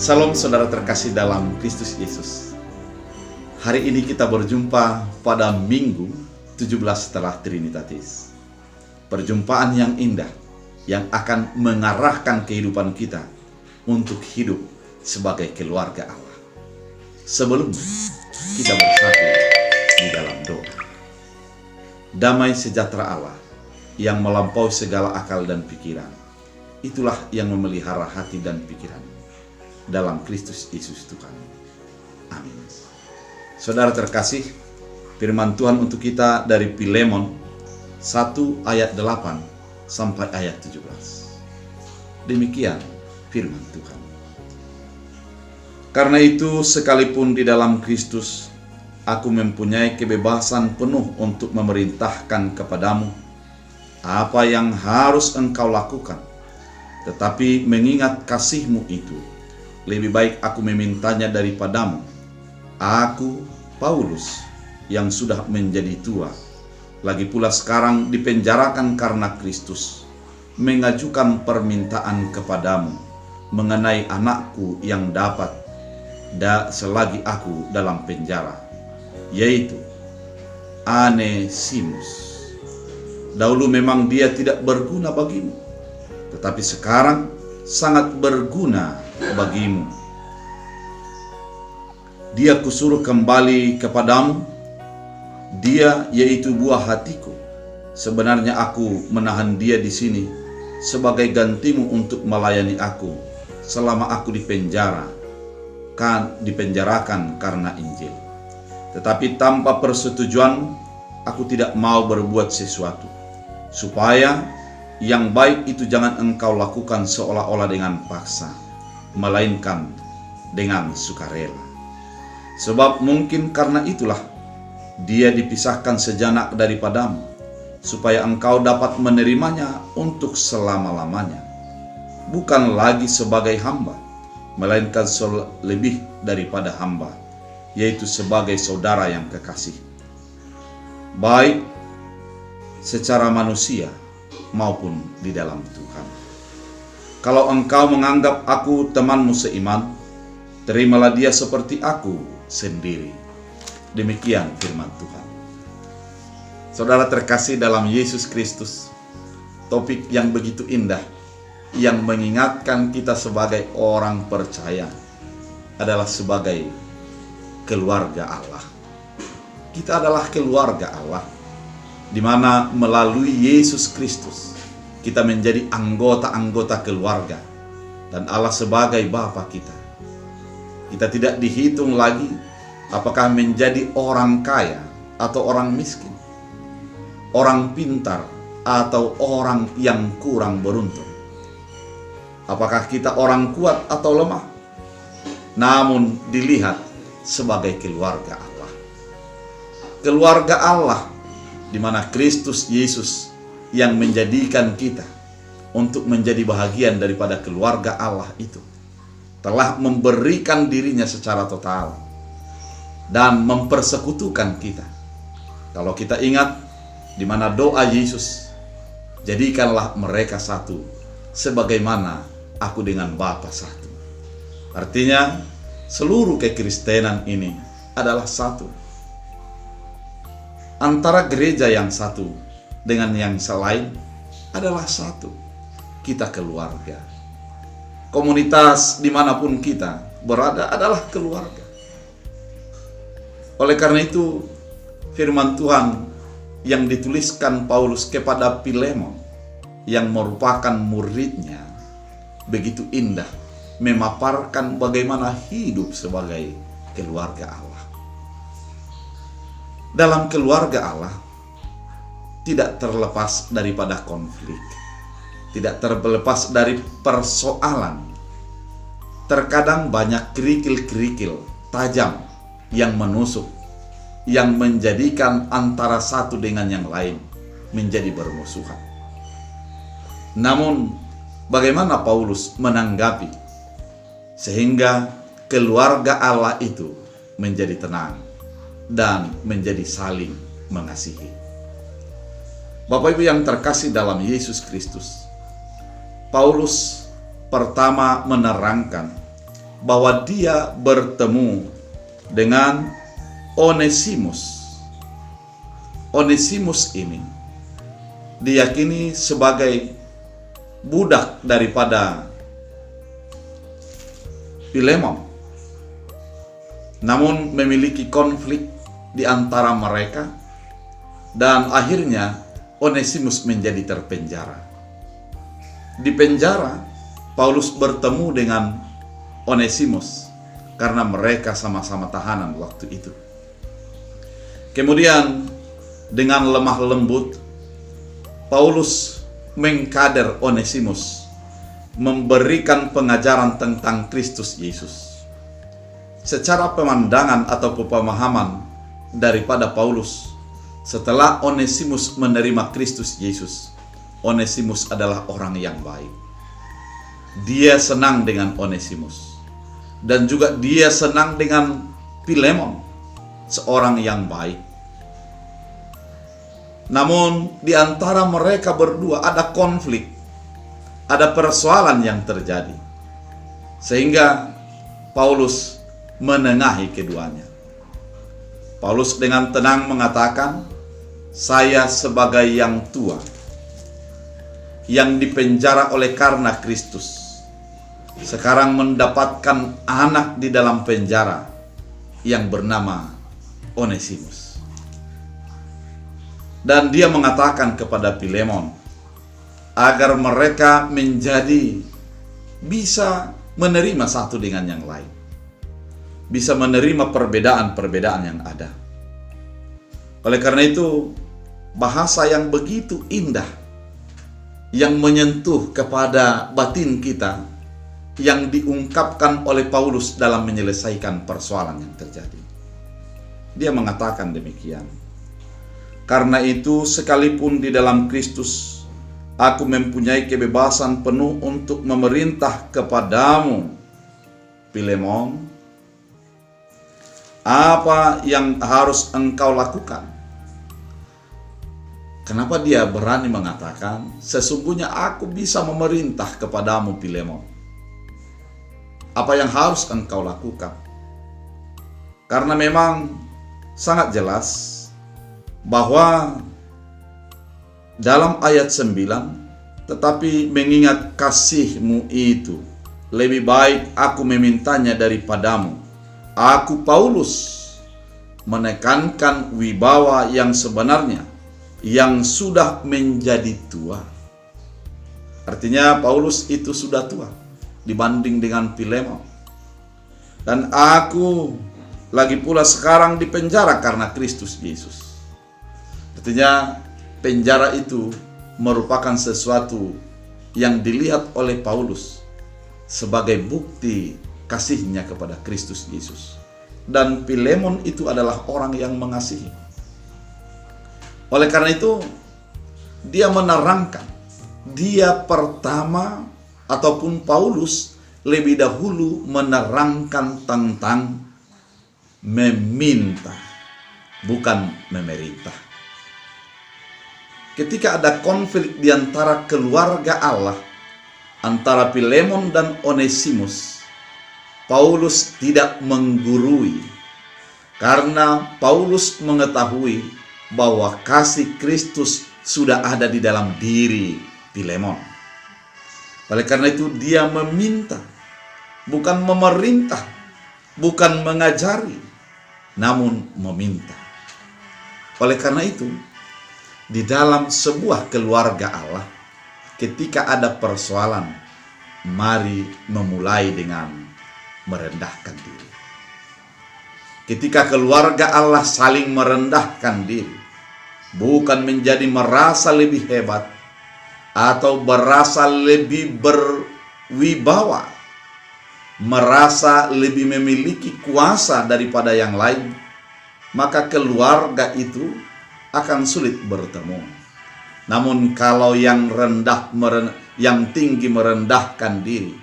Salam saudara terkasih dalam Kristus Yesus. Hari ini kita berjumpa pada Minggu 17 setelah Trinitatis. Perjumpaan yang indah yang akan mengarahkan kehidupan kita untuk hidup sebagai keluarga Allah. Sebelumnya, kita bersatu di dalam doa. Damai sejahtera Allah yang melampaui segala akal dan pikiran, itulah yang memelihara hati dan pikiran dalam Kristus Yesus Tuhan. Amin. Saudara terkasih, firman Tuhan untuk kita dari Filemon 1 ayat 8 sampai ayat 17. Demikian firman Tuhan. Karena itu, sekalipun di dalam Kristus aku mempunyai kebebasan penuh untuk memerintahkan kepadamu apa yang harus engkau lakukan, tetapi mengingat kasih-Mu itu, lebih baik aku memintanya daripadamu. Aku, Paulus, yang sudah menjadi tua, lagi pula sekarang dipenjarakan karena Kristus, mengajukan permintaan kepadamu mengenai anakku yang dapat selagi aku dalam penjara, yaitu Onesimus. Dahulu memang dia tidak berguna bagimu, tetapi sekarang sangat berguna bagimu. Dia kusuruh kembali kepadamu. Dia yaitu buah hatiku. Sebenarnya aku menahan dia di sini sebagai gantimu untuk melayani aku selama aku dipenjarakan karena Injil. Tetapi tanpa persetujuanmu aku tidak mau berbuat sesuatu, supaya yang baik itu jangan engkau lakukan seolah-olah dengan paksa, melainkan dengan sukarela. Sebab mungkin karena itulah dia dipisahkan sejenak daripadamu, supaya engkau dapat menerimanya untuk selama-lamanya, bukan lagi sebagai hamba, melainkan lebih daripada hamba, yaitu sebagai saudara yang kekasih, baik secara manusia maupun di dalam Tuhan. Kalau engkau menganggap aku temanmu seiman, terimalah dia seperti aku sendiri. Demikian firman Tuhan. Saudara terkasih dalam Yesus Kristus, topik yang begitu indah yang mengingatkan kita sebagai orang percaya adalah sebagai keluarga Allah. Kita adalah keluarga Allah, di mana melalui Yesus Kristus kita menjadi anggota-anggota keluarga, dan Allah sebagai Bapa kita. Kita tidak dihitung lagi apakah menjadi orang kaya atau orang miskin, orang pintar atau orang yang kurang beruntung, apakah kita orang kuat atau lemah, namun dilihat sebagai keluarga Allah. Keluarga Allah di mana Kristus Yesus yang menjadikan kita untuk menjadi bahagian daripada keluarga Allah itu, telah memberikan dirinya secara total dan mempersekutukan kita. Kalau kita ingat di mana doa Yesus, jadikanlah mereka satu sebagaimana aku dengan Bapa satu. Artinya seluruh kekristenan ini adalah satu. Antara gereja yang satu dengan yang selain adalah satu. Kita keluarga. Komunitas dimanapun kita berada adalah keluarga. Oleh karena itu, firman Tuhan yang dituliskan Paulus kepada Filemon yang merupakan muridnya begitu indah, memaparkan bagaimana hidup sebagai keluarga Allah. Dalam keluarga Allah tidak terlepas daripada konflik, tidak terlepas dari persoalan. Terkadang banyak kerikil-kerikil tajam yang menusuk, yang menjadikan antara satu dengan yang lain menjadi bermusuhan. Namun bagaimana Paulus menanggapi sehingga keluarga Allah itu menjadi tenang dan menjadi saling mengasihi? Bapak Ibu yang terkasih dalam Yesus Kristus, Paulus pertama menerangkan bahwa dia bertemu dengan Onesimus. Onesimus ini diyakini sebagai budak daripada Filemon, namun memiliki konflik di antara mereka, dan akhirnya Onesimus menjadi terpenjara. Di penjara, Paulus bertemu dengan Onesimus karena mereka sama-sama tahanan waktu itu. Kemudian dengan lemah lembut, Paulus mengkader Onesimus, memberikan pengajaran tentang Kristus Yesus. Secara pemandangan atau pemahaman daripada Paulus, setelah Onesimus menerima Kristus Yesus, Onesimus adalah orang yang baik. Dia senang dengan Onesimus, dan juga dia senang dengan Filemon, seorang yang baik. Namun di antara mereka berdua ada konflik, ada persoalan yang terjadi, sehingga Paulus menengahi keduanya. Paulus dengan tenang mengatakan, saya sebagai yang tua, yang dipenjara oleh karena Kristus, sekarang mendapatkan anak di dalam penjara yang bernama Onesimus. Dan dia mengatakan kepada Filemon agar mereka bisa menerima satu dengan yang lain, bisa menerima perbedaan-perbedaan yang ada. Oleh karena itu, bahasa yang begitu indah, yang menyentuh kepada batin kita, yang diungkapkan oleh Paulus dalam menyelesaikan persoalan yang terjadi. Dia mengatakan demikian, karena itu sekalipun di dalam Kristus aku mempunyai kebebasan penuh untuk memerintah kepadamu, Filemon, apa yang harus engkau lakukan? Kenapa dia berani mengatakan, sesungguhnya aku bisa memerintah kepadamu, Filemon? Apa yang harus engkau lakukan? Karena memang sangat jelas bahwa dalam ayat 9, tetapi mengingat kasihmu itu, lebih baik aku memintanya daripadamu. Aku Paulus menekankan wibawa yang sebenarnya, yang sudah menjadi tua. Artinya Paulus itu sudah tua dibanding dengan Filemon. Dan aku lagi pula sekarang di penjara karena Kristus Yesus. Artinya penjara itu merupakan sesuatu yang dilihat oleh Paulus sebagai bukti kasihnya kepada Kristus Yesus. Dan Filemon itu adalah orang yang mengasihi. Oleh karena itu, dia menerangkan, dia pertama ataupun Paulus lebih dahulu menerangkan tentang meminta, bukan memerintah. Ketika ada konflik di antara keluarga Allah, antara Filemon dan Onesimus, Paulus tidak menggurui, karena Paulus mengetahui bahwa kasih Kristus sudah ada di dalam diri Filemon. Oleh karena itu dia meminta, bukan memerintah, bukan mengajari, namun meminta. Oleh karena itu, di dalam sebuah keluarga Allah, ketika ada persoalan, mari memulai dengan merendahkan diri. Ketika keluarga Allah saling merendahkan diri, bukan menjadi merasa lebih hebat atau merasa lebih berwibawa, merasa lebih memiliki kuasa daripada yang lain, maka keluarga itu akan sulit bertemu. Namun kalau yang tinggi merendahkan diri,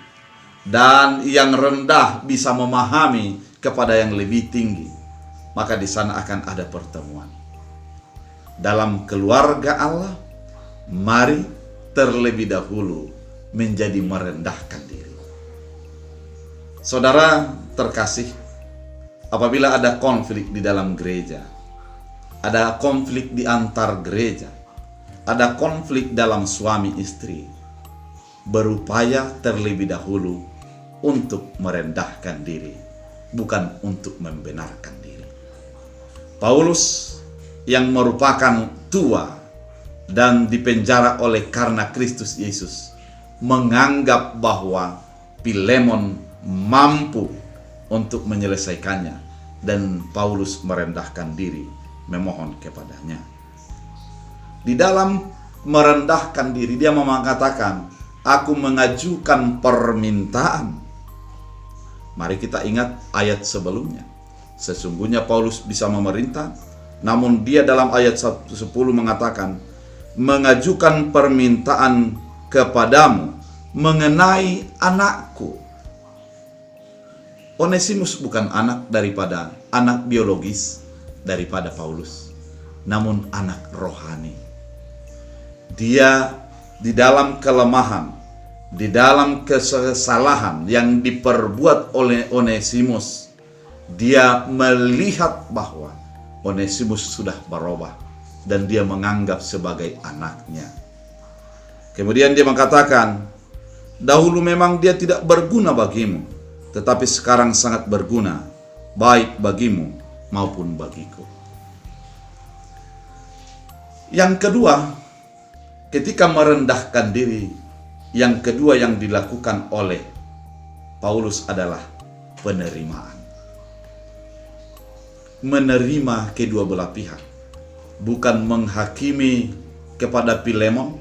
dan yang rendah bisa memahami kepada yang lebih tinggi, maka di sana akan ada pertemuan. Dalam keluarga Allah, mari terlebih dahulu menjadi merendahkan diri. Saudara terkasih, apabila ada konflik di dalam gereja, ada konflik di antar gereja, ada konflik dalam suami istri, berupaya terlebih dahulu untuk merendahkan diri, bukan untuk membenarkan diri. Paulus yang merupakan tua dan dipenjara oleh karena Kristus Yesus menganggap bahwa Filemon mampu untuk menyelesaikannya, dan Paulus merendahkan diri memohon kepadanya. Di dalam merendahkan diri dia mengatakan, aku mengajukan permintaan. Mari kita ingat ayat sebelumnya. Sesungguhnya Paulus bisa memerintah, namun dia dalam ayat 10 mengatakan, mengajukan permintaan kepadamu mengenai anakku. Onesimus bukan anak biologis daripada Paulus, namun anak rohani. Dia di dalam kelemahan, di dalam kesalahan yang diperbuat oleh Onesimus, dia melihat bahwa Onesimus sudah berubah dan dia menganggap sebagai anaknya. Kemudian dia mengatakan, dahulu memang dia tidak berguna bagimu, tetapi sekarang sangat berguna, baik bagimu maupun bagiku. Yang kedua, ketika merendahkan diri, yang kedua yang dilakukan oleh Paulus adalah penerimaan. Menerima kedua belah pihak, bukan menghakimi kepada Filemon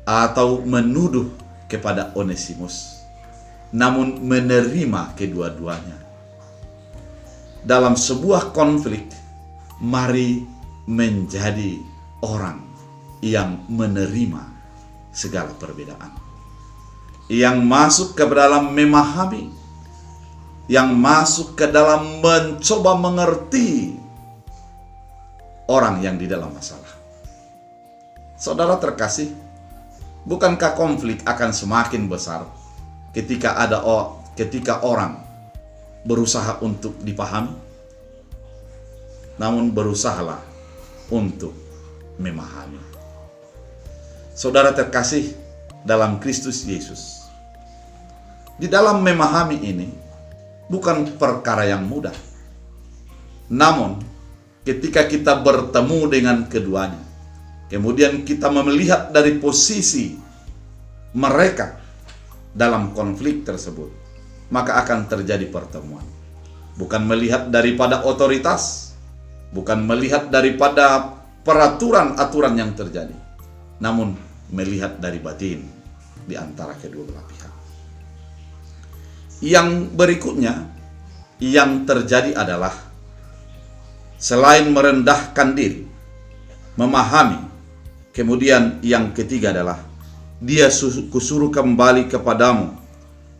atau menuduh kepada Onesimus, namun menerima kedua-duanya. Dalam sebuah konflik, mari menjadi orang yang menerima segala perbedaan, yang masuk ke dalam memahami, yang masuk ke dalam mencoba mengerti orang yang di dalam masalah. Saudara terkasih, bukankah konflik akan semakin besar ketika orang berusaha untuk dipahami, namun berusahalah untuk memahami. Saudara terkasih dalam Kristus Yesus, di dalam memahami ini bukan perkara yang mudah. Namun ketika kita bertemu dengan keduanya, kemudian kita melihat dari posisi mereka dalam konflik tersebut, maka akan terjadi pertemuan. Bukan melihat daripada otoritas, bukan melihat daripada peraturan-aturan yang terjadi, namun melihat dari batin di antara kedua belah pihak. Yang berikutnya yang terjadi adalah, selain merendahkan diri, memahami, kemudian yang ketiga adalah dia kusuruh kembali kepadamu,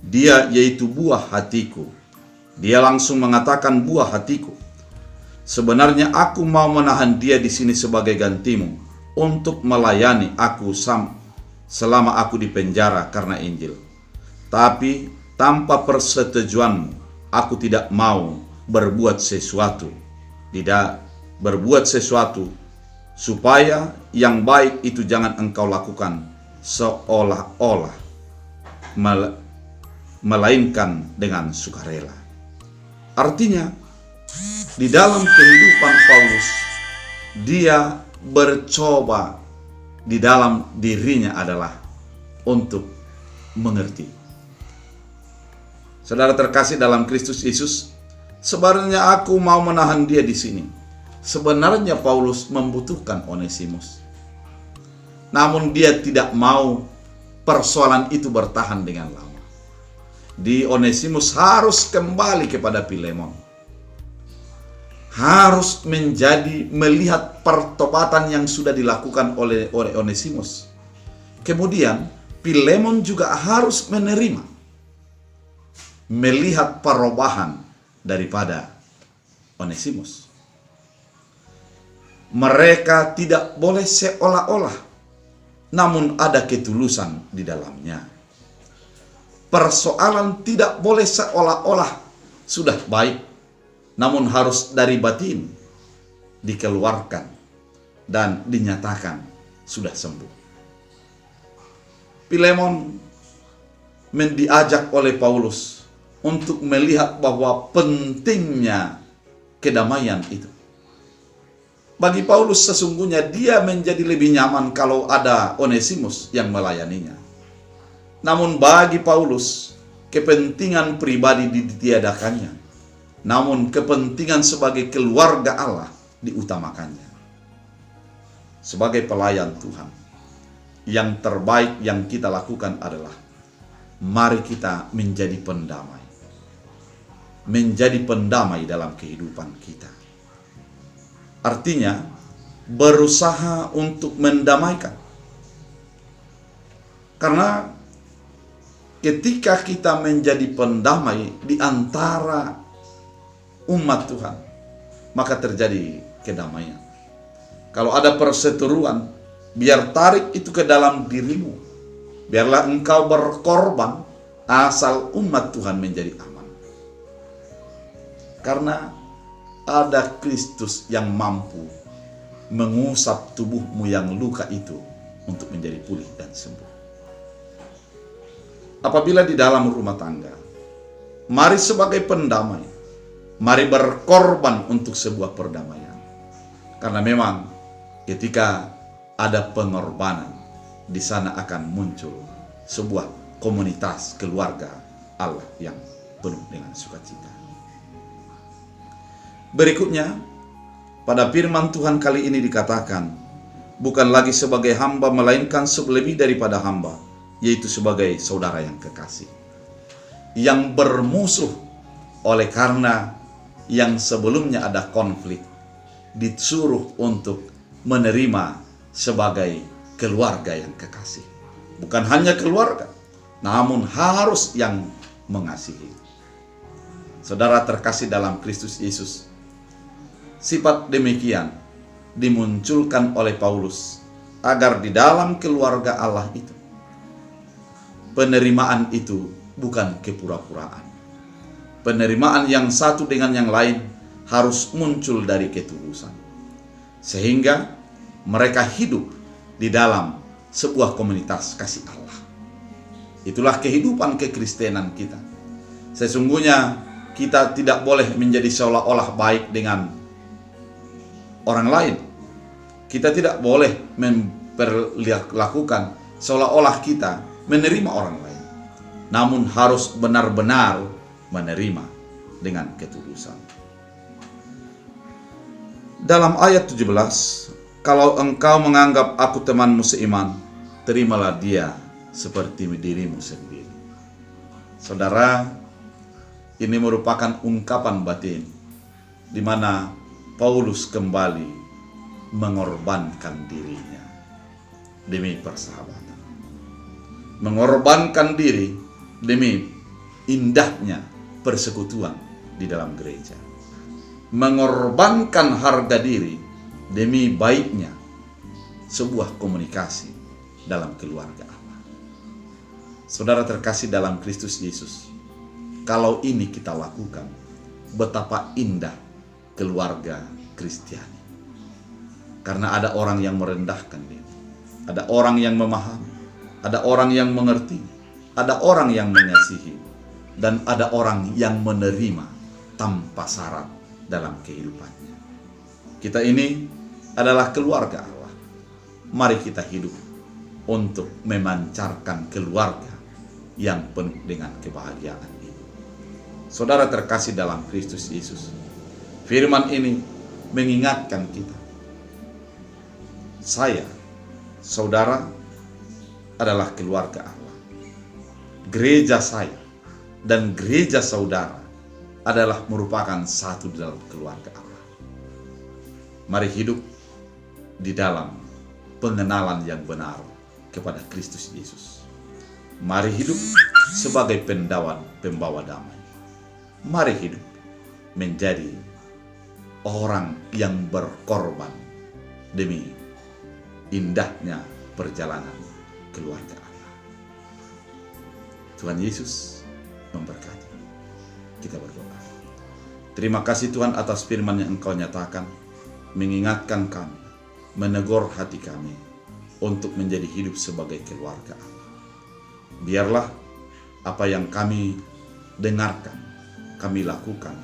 dia yaitu buah hatiku. Dia langsung mengatakan buah hatiku. Sebenarnya aku mau menahan dia di sini sebagai gantimu untuk melayani aku selama aku di penjara karena Injil. Tapi tanpa persetujuanmu, aku tidak mau berbuat sesuatu supaya yang baik itu jangan engkau lakukan seolah-olah, melainkan dengan sukarela. Artinya, di dalam kehidupan Paulus, dia bercoba di dalam dirinya adalah untuk mengerti. Saudara terkasih dalam Kristus Yesus, sebenarnya aku mau menahan dia di sini. Sebenarnya Paulus membutuhkan Onesimus, namun dia tidak mau persoalan itu bertahan dengan lama. Di Onesimus harus kembali kepada Filemon, harus melihat pertobatan yang sudah dilakukan oleh Onesimus. Kemudian Filemon juga harus melihat perubahan daripada Onesimus. Mereka tidak boleh seolah-olah, namun ada ketulusan di dalamnya. persoalan tidak boleh seolah-olah sudah baik, namun harus dari batin dikeluarkan dan dinyatakan sudah sembuh. Filemon diajak oleh Paulus untuk melihat bahwa pentingnya kedamaian itu. Bagi Paulus sesungguhnya dia menjadi lebih nyaman kalau ada Onesimus yang melayaninya. Namun bagi Paulus, kepentingan pribadi ditiadakannya. Namun kepentingan sebagai keluarga Allah diutamakannya. Sebagai pelayan Tuhan, yang terbaik yang kita lakukan adalah mari kita menjadi pendamai. Menjadi pendamai dalam kehidupan kita. Artinya, berusaha untuk mendamaikan. Karena ketika kita menjadi pendamai di antara umat Tuhan, maka terjadi kedamaian. Kalau ada perseteruan, biar tarik itu ke dalam dirimu. Biarlah engkau berkorban asal umat Tuhan menjadi aman. Karena ada Kristus yang mampu mengusap tubuhmu yang luka itu untuk menjadi pulih dan sembuh. Apabila di dalam rumah tangga, mari sebagai pendamai, mari berkorban untuk sebuah perdamaian. Karena memang ketika ada pengorbanan, di sana akan muncul sebuah komunitas keluarga Allah yang penuh dengan sukacita. Berikutnya, pada firman Tuhan kali ini dikatakan, bukan lagi sebagai hamba, melainkan lebih daripada hamba, yaitu sebagai saudara yang kekasih, yang bermusuh oleh karena yang sebelumnya ada konflik, disuruh untuk menerima sebagai keluarga yang kekasih. Bukan hanya keluarga, namun harus yang mengasihi. Saudara terkasih dalam Kristus Yesus, sifat demikian dimunculkan oleh Paulus agar di dalam keluarga Allah itu penerimaan itu bukan kepura-puraan. Penerimaan yang satu dengan yang lain harus muncul dari ketulusan. Sehingga mereka hidup di dalam sebuah komunitas kasih Allah. Itulah kehidupan kekristenan kita. Sesungguhnya kita tidak boleh menjadi seolah-olah baik dengan orang lain. Kita tidak boleh memperlakukan seolah-olah kita menerima orang lain. Namun harus benar-benar menerima dengan ketulusan. Dalam ayat 17, kalau engkau menganggap aku temanmu seiman, terimalah dia seperti dirimu sendiri. Saudara, ini merupakan ungkapan batin di mana Paulus kembali mengorbankan dirinya demi persahabatan. Mengorbankan diri demi indahnya persekutuan di dalam gereja. Mengorbankan harga diri demi baiknya sebuah komunikasi dalam keluarga Allah. Saudara terkasih dalam Kristus Yesus, kalau ini kita lakukan, betapa indah keluarga Kristiani. Karena ada orang yang merendahkan diri, ada orang yang memahami, ada orang yang mengerti, ada orang yang mengasihi, dan ada orang yang menerima tanpa syarat dalam kehidupannya. Kita ini adalah keluarga Allah. Mari kita hidup untuk memancarkan keluarga yang penuh dengan kebahagiaan ini. Saudara terkasih dalam Kristus Yesus, firman ini mengingatkan kita. Saya, saudara, adalah keluarga Allah. Gereja saya dan gereja saudara adalah merupakan satu dalam keluarga Allah. Mari hidup di dalam pengenalan yang benar kepada Kristus Yesus. Mari hidup sebagai pembawa damai. Mari hidup menjadi orang yang berkorban demi indahnya perjalanan keluarga Allah. Tuhan Yesus memberkati. Kita berdoa. Terima kasih Tuhan atas firman yang Engkau nyatakan, mengingatkan kami, menegur hati kami untuk menjadi hidup sebagai keluarga Allah. Biarlah apa yang kami dengarkan, kami lakukan,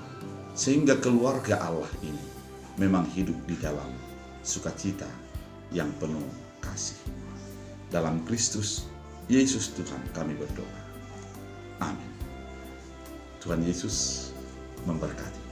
sehingga keluarga Allah ini memang hidup di dalam sukacita yang penuh kasih. Dalam Kristus Yesus Tuhan kami berdoa. Amin. Tuhan Yesus memberkati.